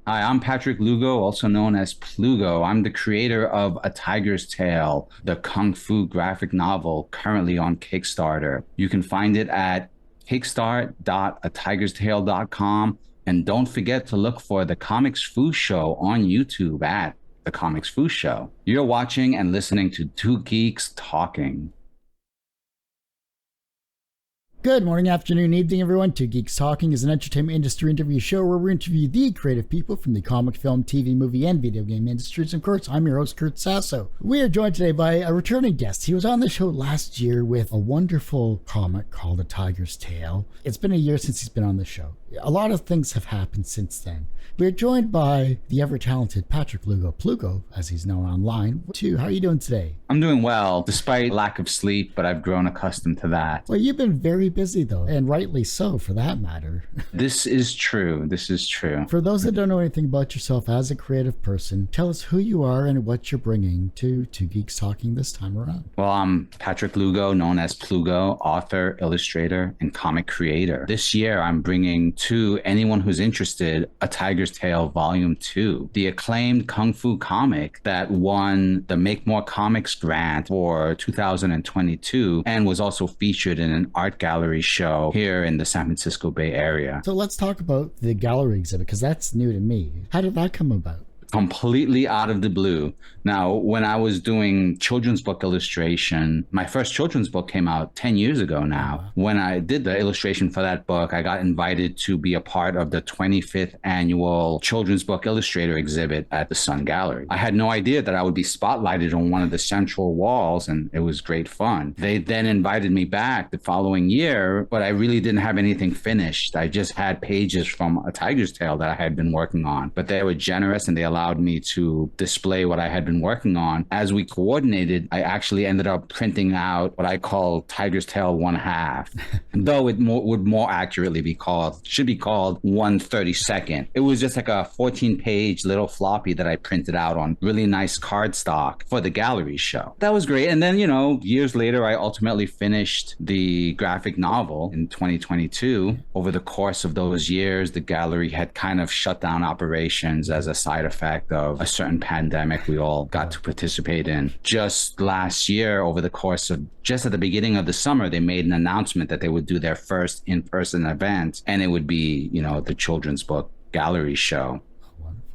Hi, I'm Patrick Lugo, also known as Plugo. I'm the creator of A Tiger's Tale, the Kung Fu graphic novel currently on Kickstarter. You can find it at kickstart.atigerstale.com. And don't forget to look for the Comics Fu Show on YouTube at the Comics Fu Show. You're watching and listening to Two Geeks Talking. Good morning, afternoon, evening, everyone. Two Geeks Talking is an entertainment industry interview show where we interview the creative people from the comic, film, TV, movie, and video game industries. And of course, I'm your host, Kurt Sasso. We are joined today by a returning guest. He was on the show last year with a wonderful comic called A Tiger's Tale. It's been a year since he's been on the show. A lot of things have happened since then. We're joined by the ever-talented Patrick Lugo, Plugo, as he's known online. How are you doing today? I'm doing well, despite lack of sleep, but I've grown accustomed to that. Well, you've been very busy, though, and rightly so, for that matter. This is true. This is true. For those that don't know anything about yourself as a creative person, tell us who you are and what you're bringing to Two Geeks Talking this time around. Well, I'm Patrick Lugo, known as Plugo, author, illustrator, and comic creator. This year, I'm bringing to anyone who's interested A Tiger's Tale Volume 2, the acclaimed Kung Fu comic that won the Make More Comics grant for 2022 and was also featured in an art gallery show here in the San Francisco Bay Area. So let's talk about the gallery exhibit, because that's new to me. How did that come about? Completely out of the blue. Now, when I was doing children's book illustration, my first children's book came out 10 years ago now. Wow. When I did the illustration for that book, I got invited to be a part of the 25th annual children's book illustrator exhibit at the Sun Gallery. I had no idea that I would be spotlighted on one of the central walls, and it was great fun. They then invited me back the following year, but I really didn't have anything finished. I just had pages from A Tiger's Tale that I had been working on, but they were generous and they allowed me to display what I had been working on. As we coordinated, I actually ended up printing out what I call Tiger's Tale 1/2, though it would more accurately should be called 1/32. It was just like a 14-page little floppy that I printed out on really nice cardstock for the gallery show. That was great. And then, years later, I ultimately finished the graphic novel in 2022. Over the course of those years, the gallery had kind of shut down operations as a side effect of a certain pandemic we all got to participate in. Just last year, over the course of just at the beginning of the summer, they made an announcement that they would do their first in-person event, and it would be, the children's book gallery show.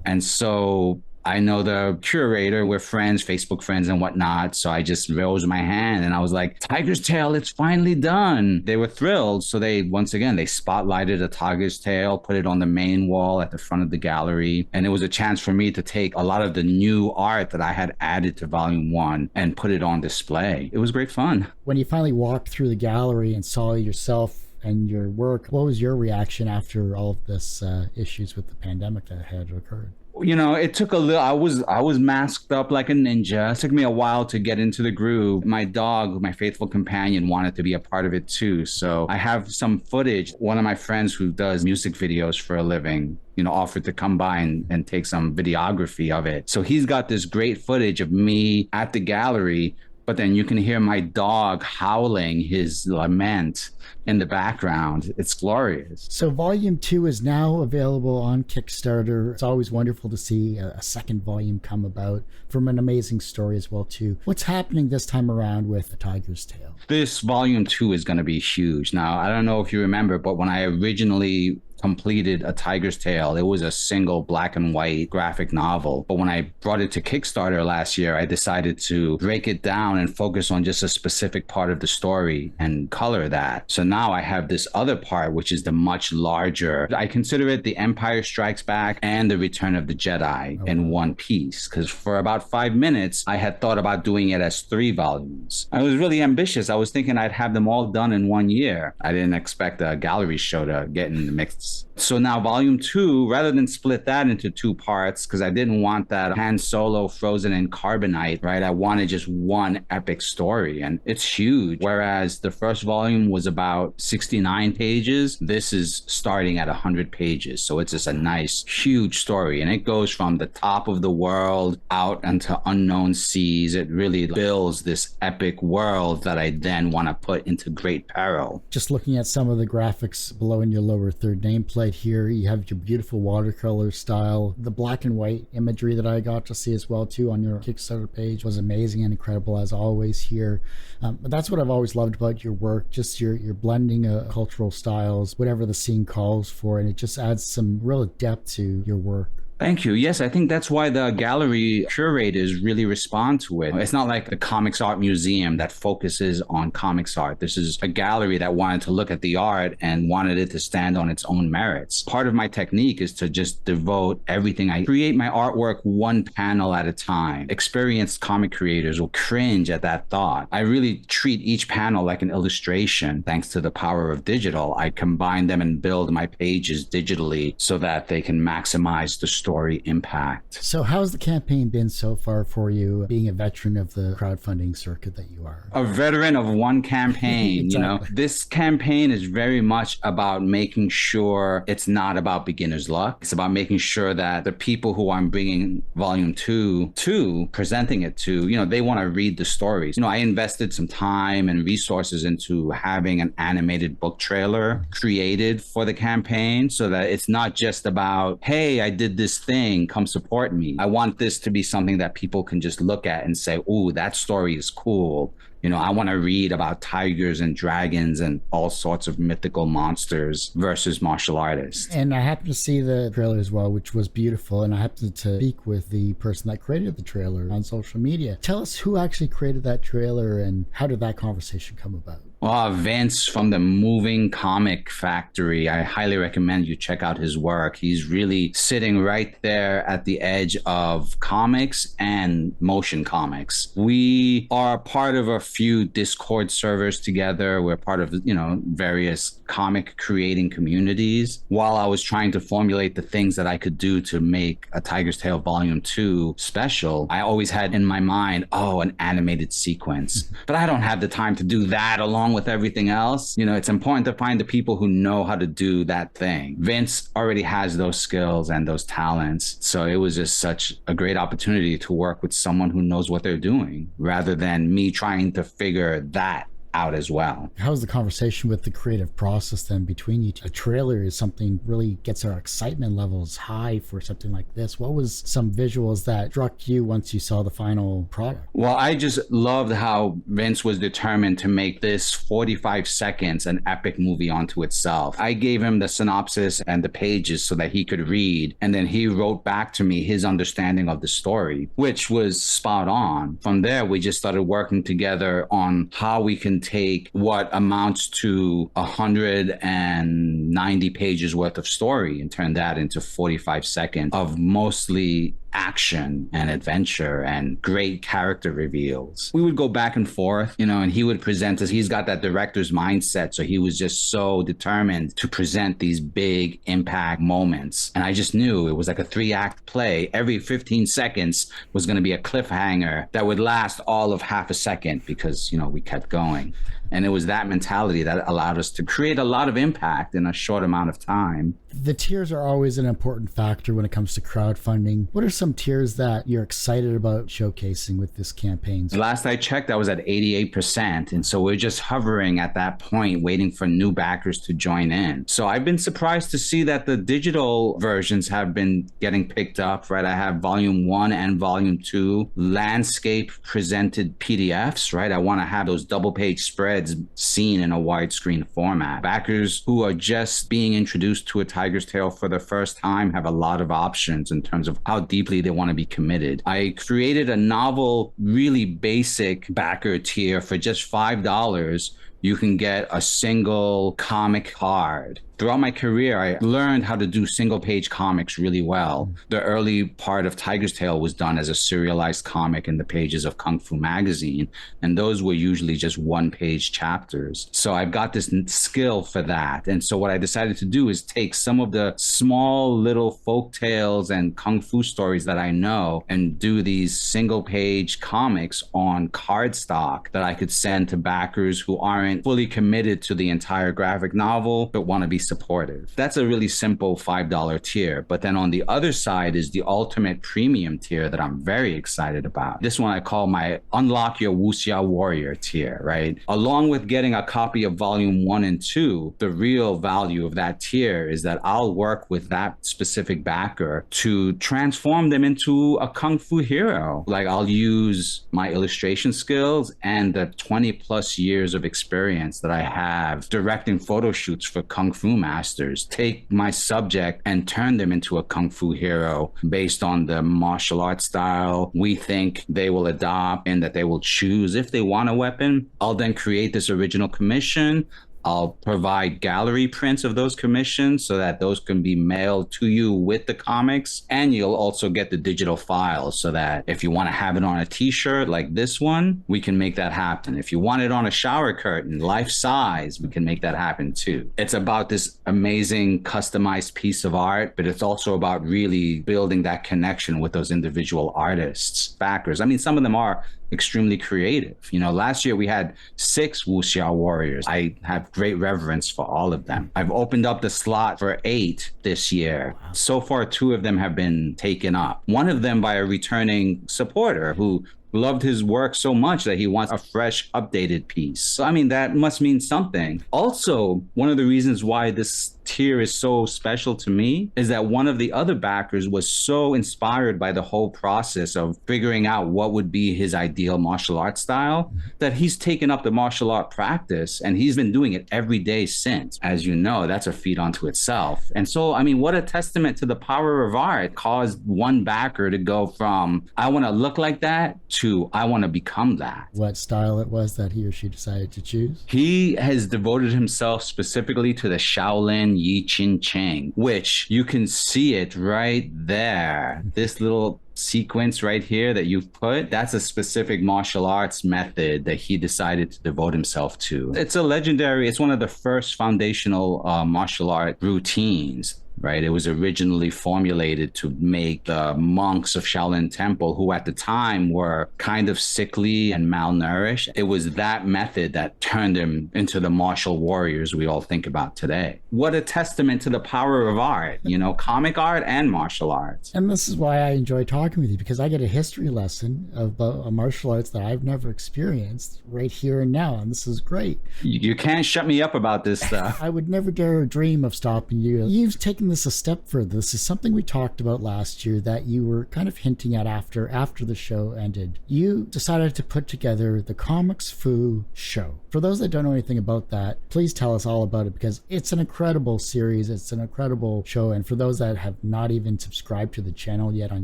And so I know the curator, we're friends, Facebook friends and whatnot. So I just rose my hand and I was like, Tiger's Tale, it's finally done. They were thrilled. So they spotlighted A Tiger's Tale, put it on the main wall at the front of the gallery. And it was a chance for me to take a lot of the new art that I had added to Volume 1 and put it on display. It was great fun. When you finally walked through the gallery and saw yourself and your work, what was your reaction after all of this issues with the pandemic that had occurred? It took a little, I was masked up like a ninja. It took me a while to get into the groove. My dog, my faithful companion, wanted to be a part of it too. So I have some footage. One of my friends who does music videos for a living, offered to come by and take some videography of it. So he's got this great footage of me at the gallery, but then you can hear my dog howling his lament in the background. It's glorious. So Volume 2 is now available on Kickstarter. It's always wonderful to see a second volume come about from an amazing story as well, too. What's happening this time around with A Tiger's Tale? This Volume 2 is going to be huge. Now, I don't know if you remember, but when I originally completed A Tiger's Tale, it was a single black and white graphic novel. But when I brought it to Kickstarter last year, I decided to break it down and focus on just a specific part of the story and color that. So now I have this other part, which is the much larger, I consider it The Empire Strikes Back and The Return of the Jedi in one piece. Because for about 5 minutes, I had thought about doing it as 3 volumes. I was really ambitious. I was thinking I'd have them all done in 1 year. I didn't expect a gallery show to get in the mix. So now Volume 2, rather than split that into 2 parts, because I didn't want that Han Solo frozen in carbonite, right? I wanted just one epic story, and it's huge. Whereas the first volume was about 69 pages, this is starting at 100 pages. So it's just a nice, huge story, and it goes from the top of the world out into unknown seas. It really builds this epic world that I then want to put into great peril. Just looking at some of the graphics below in your lower third nameplate, highlight here, you have your beautiful watercolor style. The black and white imagery that I got to see as well too on your Kickstarter page was amazing and incredible as always here. But that's what I've always loved about your work, just your blending of cultural styles, whatever the scene calls for, and it just adds some real depth to your work. Thank you. Yes, I think that's why the gallery curators really respond to it. It's not like the Comics Art Museum that focuses on comics art. This is a gallery that wanted to look at the art and wanted it to stand on its own merits. Part of my technique is to just devote everything. I create my artwork one panel at a time. Experienced comic creators will cringe at that thought. I really treat each panel like an illustration. Thanks to the power of digital, I combine them and build my pages digitally so that they can maximize the story impact. So how's the campaign been so far for you, being a veteran of the crowdfunding circuit that you are? A veteran of one campaign. Exactly. This campaign is very much about making sure it's not about beginner's luck. It's about making sure that the people who I'm bringing volume 2 to, presenting it to, they want to read the stories. I invested some time and resources into having an animated book trailer created for the campaign so that it's not just about, hey, I did this thing, come support me. I want this to be something that people can just look at and say, ooh, that story is cool. I want to read about tigers and dragons and all sorts of mythical monsters versus martial artists. And I happened to see the trailer as well, which was beautiful. And I happened to speak with the person that created the trailer on social media. Tell us who actually created that trailer and how did that conversation come about? Well, Vince from the Moving Comic Factory, I highly recommend you check out his work. He's really sitting right there at the edge of comics and motion comics. We are part of a few Discord servers together. We're part of, various comic creating communities. While I was trying to formulate the things that I could do to make a Tiger's Tale Volume 2 special, I always had in my mind, an animated sequence. But I don't have the time to do that along with everything else. It's important to find the people who know how to do that thing. Vince already has those skills and those talents. So it was just such a great opportunity to work with someone who knows what they're doing rather than me trying to figure that out as well. How's the conversation with the creative process then between you two? A trailer is something really gets our excitement levels high for something like this. What was some visuals that struck you once you saw the final product? Well, I just loved how Vince was determined to make this 45 seconds an epic movie onto itself. I gave him the synopsis and the pages so that he could read, and then he wrote back to me his understanding of the story, which was spot on. From there, we just started working together on how we can take what amounts to 190 pages worth of story and turn that into 45 seconds of mostly action and adventure and great character reveals. We would go back and forth, and he would present us. He's got that director's mindset. So he was just so determined to present these big impact moments. And I just knew it was like a 3-act play. Every 15 seconds was going to be a cliffhanger that would last all of half a second because, we kept going. And it was that mentality that allowed us to create a lot of impact in a short amount of time. The tiers are always an important factor when it comes to crowdfunding. What are some tiers that you're excited about showcasing with this campaign? Last I checked, I was at 88%. And so we're just hovering at that point, waiting for new backers to join in. So I've been surprised to see that the digital versions have been getting picked up, right? I have volume 1 and volume 2 landscape presented PDFs, right? I want to have those double page spreads seen in a widescreen format. Backers who are just being introduced to a Tiger's Tale for the first time have a lot of options in terms of how deeply they want to be committed. I created a novel, really basic backer tier for just $5. You can get a single comic card. Throughout my career, I learned how to do single-page comics really well. The early part of Tiger's Tale was done as a serialized comic in the pages of Kung Fu magazine, and those were usually just one-page chapters. So I've got this skill for that. And so what I decided to do is take some of the small little folk tales and Kung Fu stories that I know and do these single-page comics on cardstock that I could send to backers who aren't fully committed to the entire graphic novel but want to be supportive. That's a really simple $5 tier. But then on the other side is the ultimate premium tier that I'm very excited about. This one I call my Unlock Your Wuxia Warrior tier, right? Along with getting a copy of volume 1 and 2, the real value of that tier is that I'll work with that specific backer to transform them into a kung fu hero. Like, I'll use my illustration skills and the 20 plus years of experience that I have directing photo shoots for kung fu masters, take my subject and turn them into a kung fu hero based on the martial arts style we think they will adopt and that they will choose if they want a weapon. I'll then create this original commission. I'll provide gallery prints of those commissions so that those can be mailed to you with the comics. And you'll also get the digital files so that if you want to have it on a t-shirt like this one, we can make that happen. If you want it on a shower curtain, life size, we can make that happen too. It's about this amazing customized piece of art, but it's also about really building that connection with those individual artists, backers. I mean, some of them are extremely creative. You know, last year we had 6 Wuxia Warriors. I have great reverence for all of them. I've opened up the slot for 8 this year. Wow. So far, 2 of them have been taken up. One of them by a returning supporter who loved his work so much that he wants a fresh, updated piece. So, I mean, that must mean something. Also, one of the reasons why this tier is so special to me is that one of the other backers was so inspired by the whole process of figuring out what would be his ideal martial art style that he's taken up the martial art practice and he's been doing it every day since. As you know, that's a feat unto itself. And so, I mean, what a testament to the power of art caused one backer to go from, I want to look like that, to I want to become that. What style it was that he or she decided to choose? He has devoted himself specifically to the Shaolin Yi Chin Chang, which you can see it right there. This little sequence right here that you've put, that's a specific martial arts method that he decided to devote himself to. It's one of the first foundational martial art routines. Right. It was originally formulated to make the monks of Shaolin Temple, who at the time were kind of sickly and malnourished. It was that method that turned them into the martial warriors we all think about today. What a testament to the power of art, you know, comic art and martial arts. And this is why I enjoy talking with you, because I get a history lesson of martial arts that I've never experienced right here and now. And this is great. You can't shut me up about this stuff. I would never dare dream of stopping you. You've taken this a step further. This is something we talked about last year that you were kind of hinting at after the show ended. You decided to put together the Comics Fu show. For those that don't know anything about that, please tell us all about it, because it's an incredible series. It's an incredible show. And for those that have not even subscribed to the channel yet on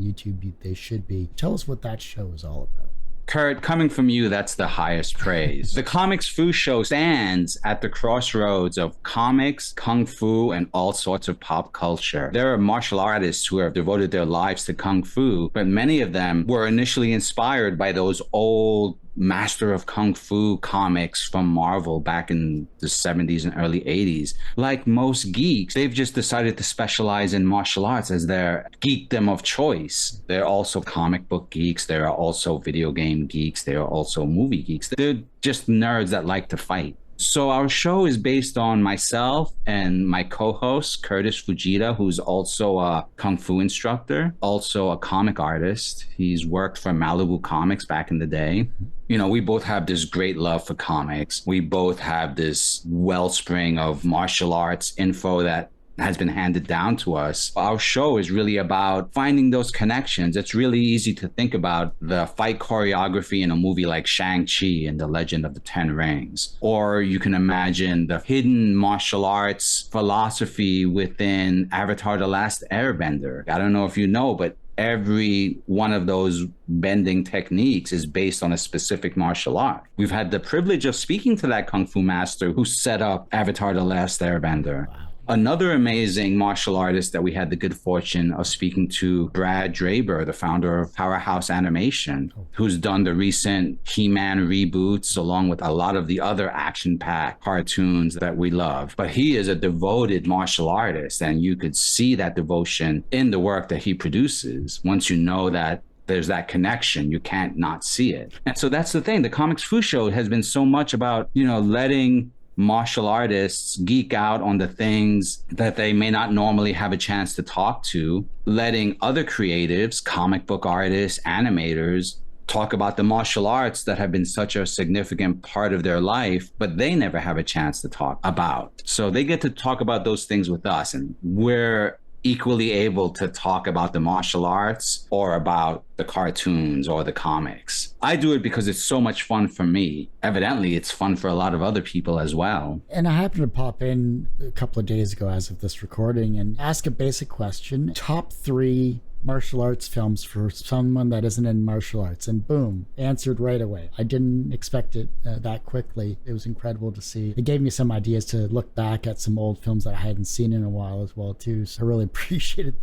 YouTube, they should be. Tell us what that show is all about. Kurt, coming from you, that's the highest praise. The Comics Fu show stands at the crossroads of comics, kung fu, and all sorts of pop culture. There are martial artists who have devoted their lives to kung fu, but many of them were initially inspired by those old Master of Kung Fu comics from Marvel back in the 70s and early 80s. Like most geeks, they've just decided to specialize in martial arts as their geekdom of choice. They're also comic book geeks. There are also video game geeks. There are also movie geeks. They're just nerds that like to fight. So our show is based on myself and my co-host, Curtis Fujita, who's also a Kung Fu instructor, also a comic artist. He's worked for Malibu Comics back in the day. You know, we both have this great love for comics. We both have this wellspring of martial arts info that has been handed down to us. Our show is really about finding those connections. It's really easy to think about the fight choreography in a movie like Shang-Chi and the Legend of the Ten Rings. Or you can imagine the hidden martial arts philosophy within Avatar: The Last Airbender. I don't know if you know, but every one of those bending techniques is based on a specific martial art. We've had the privilege of speaking to that Kung Fu master who set up Avatar: The Last Airbender. Wow. Another amazing martial artist that we had the good fortune of speaking to, Brad Draber, the founder of Powerhouse Animation, who's done the recent He-Man reboots along with a lot of the other action-packed cartoons that we love. But he is a devoted martial artist, and you could see that devotion in the work that he produces. Once you know that there's that connection, you can't not see it. And so that's the thing. The Comics Fu show has been so much about, you know, letting martial artists geek out on the things that they may not normally have a chance to talk to, letting other creatives, comic book artists, animators, talk about the martial arts that have been such a significant part of their life, but they never have a chance to talk about. So they get to talk about those things with us, and we're equally able to talk about the martial arts or about the cartoons or the comics. I do it because it's so much fun for me. Evidently, it's fun for a lot of other people as well. And I happened to pop in a couple of days ago as of this recording and ask a basic question. Top 3 martial arts films for someone that isn't in martial arts, and boom, answered right away. I didn't expect it that quickly. It was incredible to see. It gave me some ideas to look back at some old films that I hadn't seen in a while as well too. So I really appreciated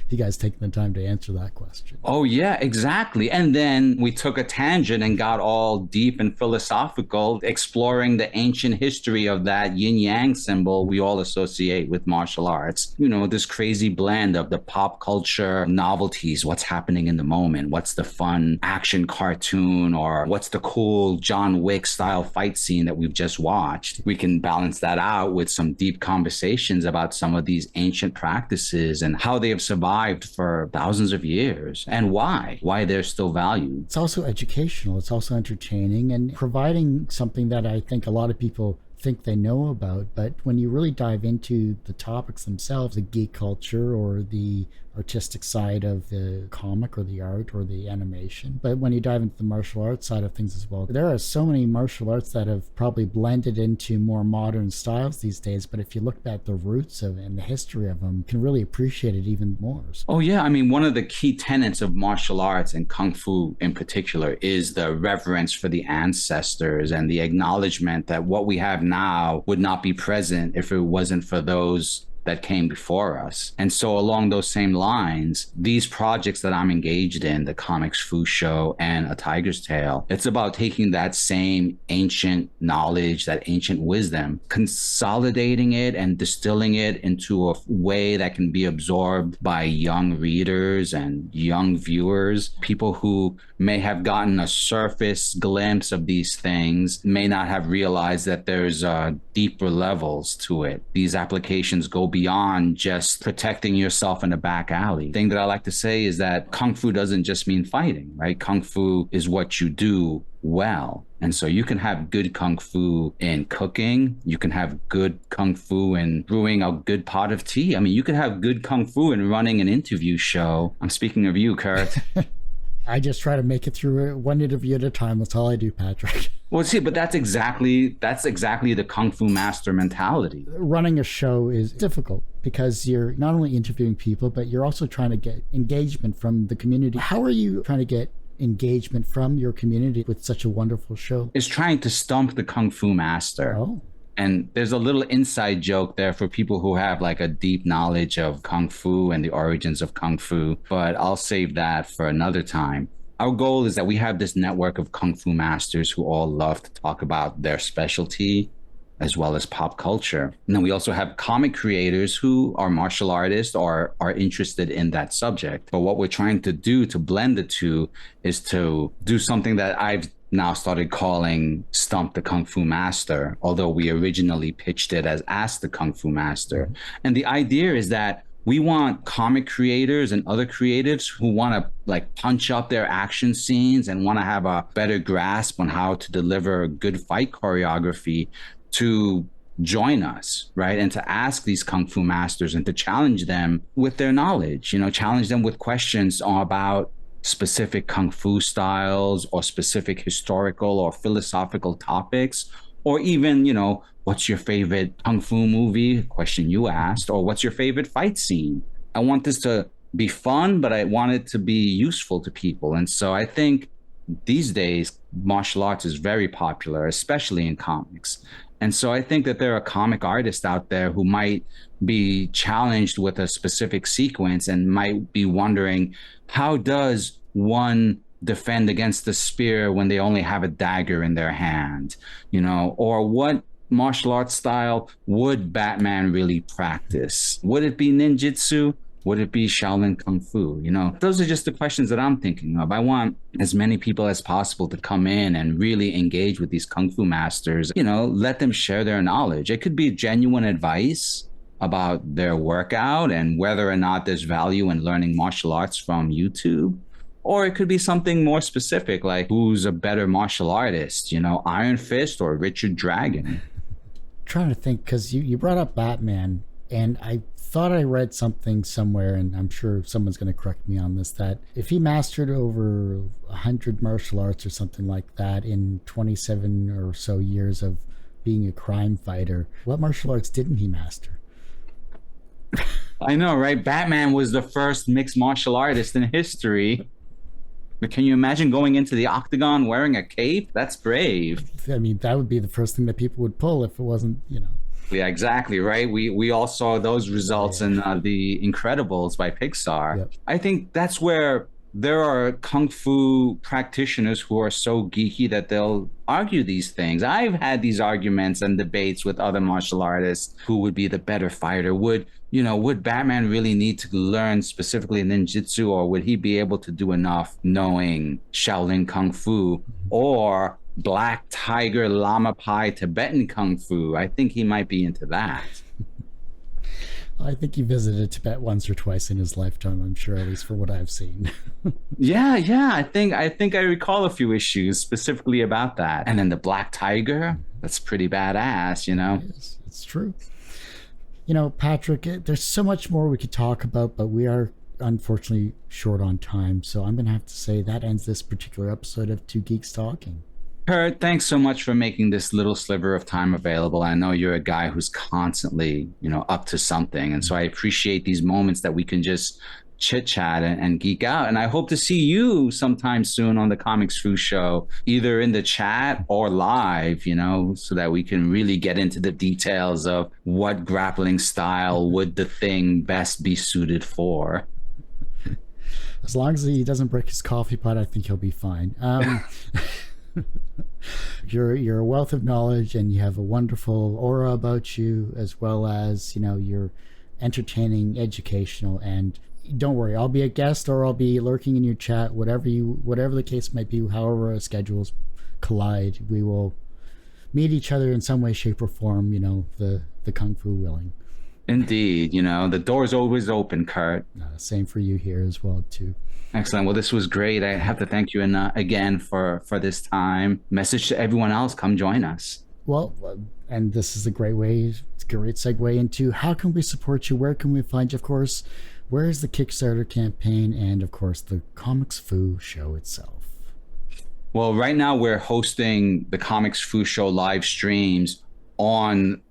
you guys taking the time to answer that question. Oh yeah, exactly. And then we took a tangent and got all deep and philosophical, exploring the ancient history of that yin yang symbol we all associate with martial arts. You know, this crazy blend of the pop culture novelties, what's happening in the moment, what's the fun action cartoon, or what's the cool John Wick style fight scene that we've just watched. We can balance that out with some deep conversations about some of these ancient practices and how they have survived for thousands of years and why they're still valued. It's also educational, it's also entertaining, and providing something that I think a lot of people think they know about, but when you really dive into the topics themselves, the geek culture or the artistic side of the comic or the art or the animation, but when you dive into the martial arts side of things as well, there are so many martial arts that have probably blended into more modern styles these days, but if you look at the roots of and the history of them, you can really appreciate it even more. Oh yeah, I mean, one of the key tenets of martial arts and kung fu in particular is the reverence for the ancestors and the acknowledgement that what we have now would not be present if it wasn't for those that came before us. And so along those same lines, these projects that I'm engaged in, the Comics Fu Show and A Tiger's Tale, it's about taking that same ancient knowledge, that ancient wisdom, consolidating it and distilling it into a way that can be absorbed by young readers and young viewers. People who may have gotten a surface glimpse of these things may not have realized that there's deeper levels to it. These applications go beyond just protecting yourself in a back alley. The thing that I like to say is that Kung Fu doesn't just mean fighting, right? Kung Fu is what you do well. And so you can have good Kung Fu in cooking. You can have good Kung Fu in brewing a good pot of tea. I mean, you can have good Kung Fu in running an interview show. I'm speaking of you, Kurt. I just try to make it through one interview at a time. That's all I do, Patrick. Well, see, but that's exactly the Kung Fu master mentality. Running a show is difficult because you're not only interviewing people, but you're also trying to get engagement from the community. How are you trying to get engagement from your community with such a wonderful show? Is trying to stump the Kung Fu master. Oh. And there's a little inside joke there for people who have like a deep knowledge of Kung Fu and the origins of Kung Fu, but I'll save that for another time. Our goal is that we have this network of Kung Fu masters who all love to talk about their specialty as well as pop culture. And then we also have comic creators who are martial artists or are interested in that subject. But what we're trying to do to blend the two is to do something that I've now started calling Stump the Kung Fu Master, although we originally pitched it as Ask the Kung Fu Master. And the idea is that we want comic creators and other creatives who want to like punch up their action scenes and want to have a better grasp on how to deliver good fight choreography to join us, right? And to ask these Kung Fu masters and to challenge them with their knowledge, challenge them with questions about specific Kung Fu styles or specific historical or philosophical topics, or even, what's your favorite Kung Fu movie, question you asked, or what's your favorite fight scene? I want this to be fun, but I want it to be useful to people. And so I think these days, martial arts is very popular, especially in comics. And so I think that there are comic artists out there who might be challenged with a specific sequence and might be wondering, how does one defend against the spear when they only have a dagger in their hand? Or what martial arts style would Batman really practice? Would it be ninjutsu? Would it be Shaolin Kung Fu? You know, those are just the questions that I'm thinking of. I want as many people as possible to come in and really engage with these Kung Fu masters, you know, let them share their knowledge. It could be genuine advice about their workout and whether or not there's value in learning martial arts from YouTube. Or it could be something more specific, like who's a better martial artist, you know, Iron Fist or Richard Dragon? Trying to think, because you brought up Batman, and I thought I read something somewhere, and I'm sure someone's going to correct me on this, that if he mastered over 100 martial arts or something like that in 27 or so years of being a crime fighter, what martial arts didn't he master? I know, right? Batman was the first mixed martial artist in history. But can you imagine going into the octagon wearing a cape? That's brave. I mean, that would be the first thing that people would pull if it wasn't, you know. Yeah, exactly, right? We all saw those results in The Incredibles by Pixar. Yep. I think that's where there are kung fu practitioners who are so geeky that they'll argue these things. I've had these arguments and debates with other martial artists who would be the better fighter. Would Batman really need to learn specifically ninjutsu, or would he be able to do enough knowing Shaolin Kung Fu or Black Tiger Lama Pai Tibetan Kung Fu? I think he might be into that. I think he visited Tibet once or twice in his lifetime, I'm sure, at least for what I've seen. Yeah. I think I recall a few issues specifically about that. And then the Black Tiger, that's pretty badass, you know? It's true. You know, Patrick, there's so much more we could talk about, but we are unfortunately short on time. So I'm going to have to say that ends this particular episode of Two Geeks Talking. Kurt, thanks so much for making this little sliver of time available. I know you're a guy who's constantly, you know, up to something. And so I appreciate these moments that we can just chit chat and geek out. And I hope to see you sometime soon on the Comics Fu Show, either in the chat or live, you know, so that we can really get into the details of what grappling style would the thing best be suited for. As long as he doesn't break his coffee pot, I think he'll be fine. You're a wealth of knowledge, and you have a wonderful aura about you, as well as, you know, you're entertaining, educational, and don't worry, I'll be a guest or I'll be lurking in your chat, whatever the case might be. However our schedules collide, we will meet each other in some way, shape, or form, you know, the kung fu willing. Indeed, you know, the door's always open, Kurt. Same for you here as well too. Excellent. Well, this was great. I have to thank you again for this time. Message to everyone else, come join us. Well, and this is a great segue into how can we support you? Where can we find you? Of course, where is the Kickstarter campaign? And of course, the Comics Fu Show itself. Well, right now we're hosting the Comics Fu Show live streams on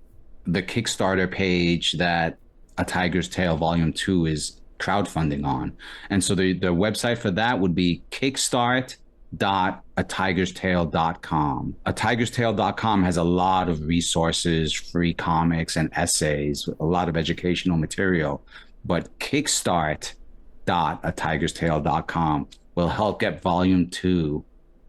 the Kickstarter page that A Tiger's Tale Volume 2 is crowdfunding on. And so the website for that would be kickstart.atigerstale.com. Atigerstale.com has a lot of resources, free comics and essays, a lot of educational material. But kickstart.atigerstale.com will help get Volume 2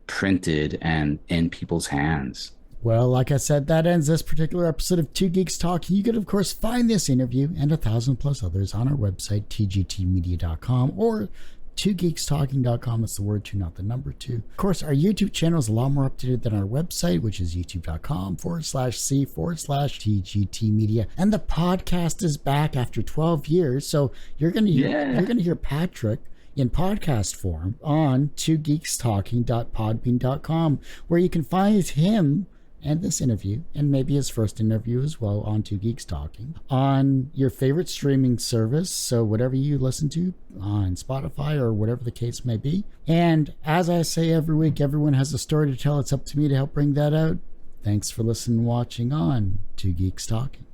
printed and in people's hands. Well, like I said, that ends this particular episode of Two Geeks Talking. You can, of course, find this interview and 1,000+ others on our website, tgtmedia.com, or twogeekstalking.com. That's the word two, not the number two. Of course, our YouTube channel is a lot more up to date than our website, which is youtube.com/c/TGT Media. And the podcast is back after 12 years. So you're going to hear Patrick in podcast form on twogeekstalking.podbean.com, where you can find him and this interview, and maybe his first interview as well, on Two Geeks Talking, on your favorite streaming service, so whatever you listen to, on Spotify or whatever the case may be. And as I say every week, everyone has a story to tell. It's up to me to help bring that out. Thanks for listening and watching on Two Geeks Talking.